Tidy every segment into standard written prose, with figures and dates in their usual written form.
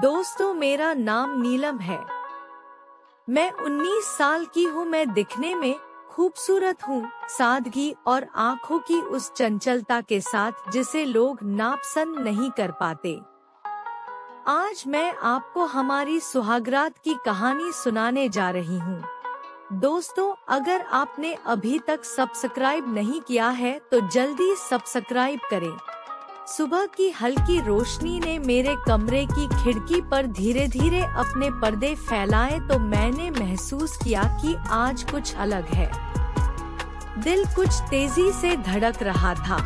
दोस्तों, मेरा नाम नीलम है। मैं 19 साल की हूँ। मैं दिखने में खूबसूरत हूँ, सादगी और आँखों की उस चंचलता के साथ जिसे लोग नापसंद नहीं कर पाते। आज मैं आपको हमारी सुहागरात की कहानी सुनाने जा रही हूँ। दोस्तों, अगर आपने अभी तक सब्सक्राइब नहीं किया है तो जल्दी सब्सक्राइब करें। सुबह की हल्की रोशनी ने मेरे कमरे की खिड़की पर धीरे धीरे अपने पर्दे फैलाए तो मैंने महसूस किया कि आज कुछ अलग है। दिल कुछ तेजी से धड़क रहा था,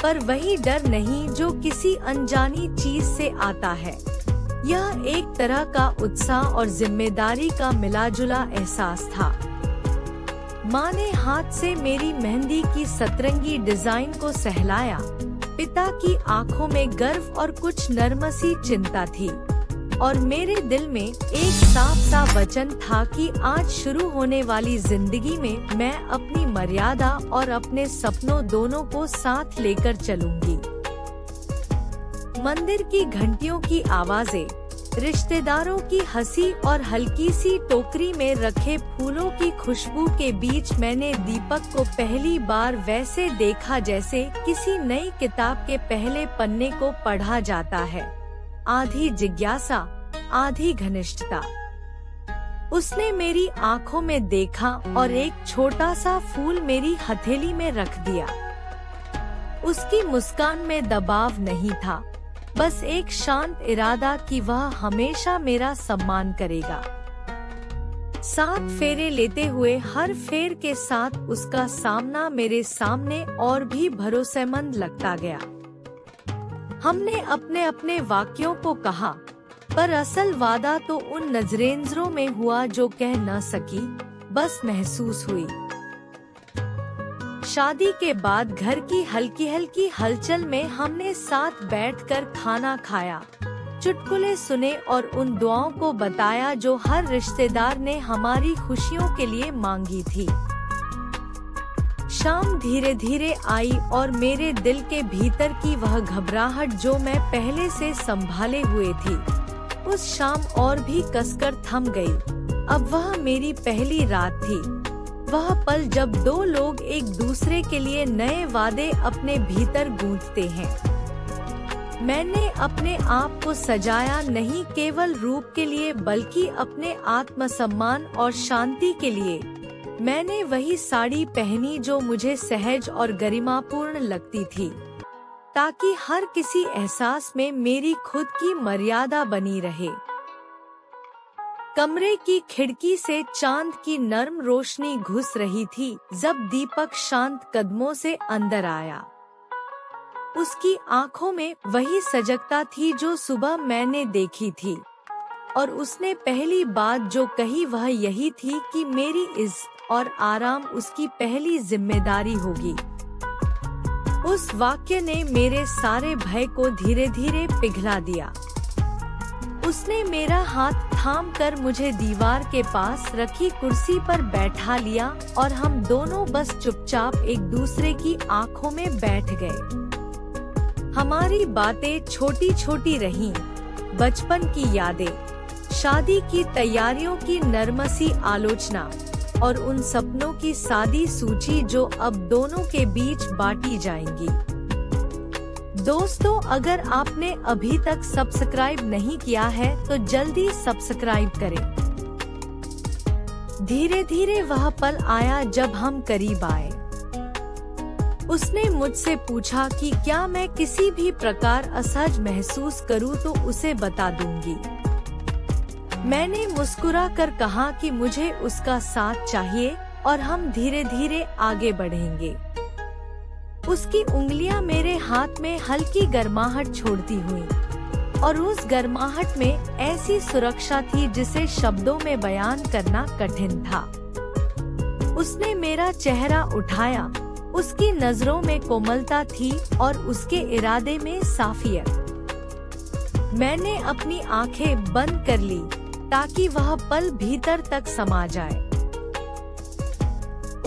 पर वही डर नहीं जो किसी अनजानी चीज से आता है। यह एक तरह का उत्साह और जिम्मेदारी का मिलाजुला एहसास था। माँ ने हाथ से मेरी मेहंदी की सतरंगी डिजाइन को सहलाया। पिता की आंखों में गर्व और कुछ नर्मसी चिंता थी, और मेरे दिल में एक साफ सा वचन था कि आज शुरू होने वाली जिंदगी में मैं अपनी मर्यादा और अपने सपनों दोनों को साथ लेकर चलूंगी। मंदिर की घंटियों की आवाजें, रिश्तेदारों की हंसी और हल्की सी टोकरी में रखे फूलों की खुशबू के बीच मैंने दीपक को पहली बार वैसे देखा जैसे किसी नई किताब के पहले पन्ने को पढ़ा जाता है। आधी जिज्ञासा, आधी घनिष्ठता। उसने मेरी आंखों में देखा और एक छोटा सा फूल मेरी हथेली में रख दिया। उसकी मुस्कान में दबाव नहीं था, बस एक शांत इरादा कि वह हमेशा मेरा सम्मान करेगा। 7 फेरे लेते हुए हर फेर के साथ उसका सामना मेरे सामने और भी भरोसेमंद लगता गया। हमने अपने अपने वाक्यों को कहा, पर असल वादा तो उन नजरेंजरों में हुआ जो कह न सकी, बस महसूस हुई। शादी के बाद घर की हल्की हल्की हलचल में हमने साथ बैठकर खाना खाया, चुटकुले सुने और उन दुआओं को बताया जो हर रिश्तेदार ने हमारी खुशियों के लिए मांगी थी। शाम धीरे धीरे आई और मेरे दिल के भीतर की वह घबराहट जो मैं पहले से संभाले हुए थी, उस शाम और भी कसकर थम गई। अब वह मेरी पहली रात थी, वह पल जब दो लोग एक दूसरे के लिए नए वादे अपने भीतर गूंथते हैं। मैंने अपने आप को सजाया नहीं केवल रूप के लिए, बल्कि अपने आत्मसम्मान और शांति के लिए। मैंने वही साड़ी पहनी जो मुझे सहज और गरिमापूर्ण लगती थी, ताकि हर किसी एहसास में मेरी खुद की मर्यादा बनी रहे। कमरे की खिड़की से चांद की नर्म रोशनी घुस रही थी जब दीपक शांत कदमों से अंदर आया। उसकी आंखों में वही सजगता थी जो सुबह मैंने देखी थी, और उसने पहली बात जो कही वह यही थी कि मेरी इज्जत और आराम उसकी पहली जिम्मेदारी होगी। उस वाक्य ने मेरे सारे भय को धीरे धीरे पिघला दिया। उसने मेरा हाथ थाम कर मुझे दीवार के पास रखी कुर्सी पर बैठा लिया और हम दोनों बस चुपचाप एक दूसरे की आंखों में बैठ गए। हमारी बातें छोटी छोटी रहीं, बचपन की यादें, शादी की तैयारियों की नर्मसी आलोचना और उन सपनों की सादी सूची जो अब दोनों के बीच बांटी जाएंगी। दोस्तों, अगर आपने अभी तक सब्सक्राइब नहीं किया है तो जल्दी सब्सक्राइब करें। धीरे धीरे वह पल आया जब हम करीब आए। उसने मुझसे पूछा कि क्या मैं किसी भी प्रकार असहज महसूस करूं तो उसे बता दूंगी। मैंने मुस्कुराकर कहा कि मुझे उसका साथ चाहिए और हम धीरे धीरे आगे बढ़ेंगे। उसकी उंगलियां मेरे हाथ में हल्की गर्माहट छोड़ती हुई, और उस गर्माहट में ऐसी सुरक्षा थी जिसे शब्दों में बयान करना कठिन था। उसने मेरा चेहरा उठाया, उसकी नजरों में कोमलता थी और उसके इरादे में साफियत। मैंने अपनी आंखें बंद कर ली ताकि वह पल भीतर तक समा जाए।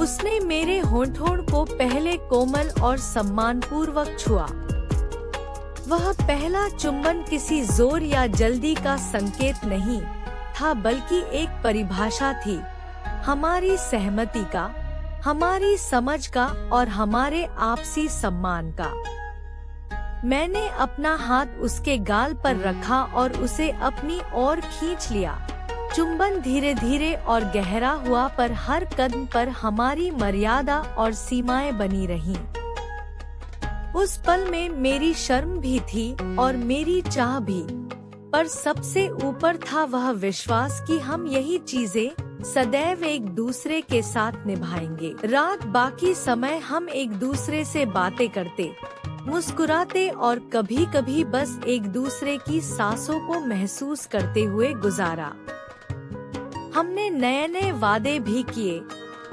उसने मेरे होंठों को पहले कोमल और सम्मानपूर्वक छुआ। वह पहला चुंबन किसी जोर या जल्दी का संकेत नहीं था, बल्कि एक परिभाषा थी हमारी सहमति का, हमारी समझ का और हमारे आपसी सम्मान का। मैंने अपना हाथ उसके गाल पर रखा और उसे अपनी ओर खींच लिया। चुंबन धीरे धीरे और गहरा हुआ, पर हर कदम पर हमारी मर्यादा और सीमाएं बनी रहीं। उस पल में मेरी शर्म भी थी और मेरी चाह भी, पर सबसे ऊपर था वह विश्वास कि हम यही चीजें सदैव एक दूसरे के साथ निभाएंगे। रात बाकी समय हम एक दूसरे से बातें करते, मुस्कुराते और कभी कभी बस एक दूसरे की सांसों को महसूस करते हुए गुजारा। हमने नए नए वादे भी किए,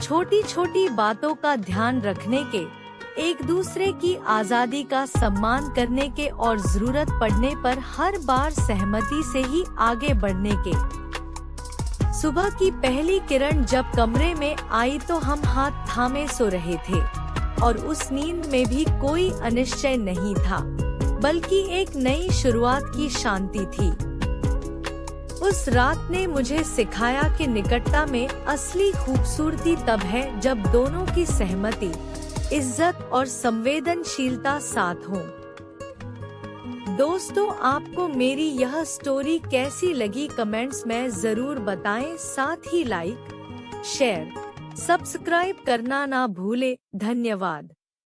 छोटी छोटी बातों का ध्यान रखने के, एक दूसरे की आजादी का सम्मान करने के और जरूरत पड़ने पर हर बार सहमति से ही आगे बढ़ने के। सुबह की पहली किरण जब कमरे में आई तो हम हाथ थामे सो रहे थे और उस नींद में भी कोई अनिश्चय नहीं था, बल्कि एक नई शुरुआत की शांति थी। उस रात ने मुझे सिखाया कि निकटता में असली खूबसूरती तब है जब दोनों की सहमति, इज्जत और संवेदनशीलता साथ हो। दोस्तों, आपको मेरी यह स्टोरी कैसी लगी कमेंट्स में जरूर बताएं। साथ ही लाइक, शेयर, सब्सक्राइब करना ना भूले। धन्यवाद।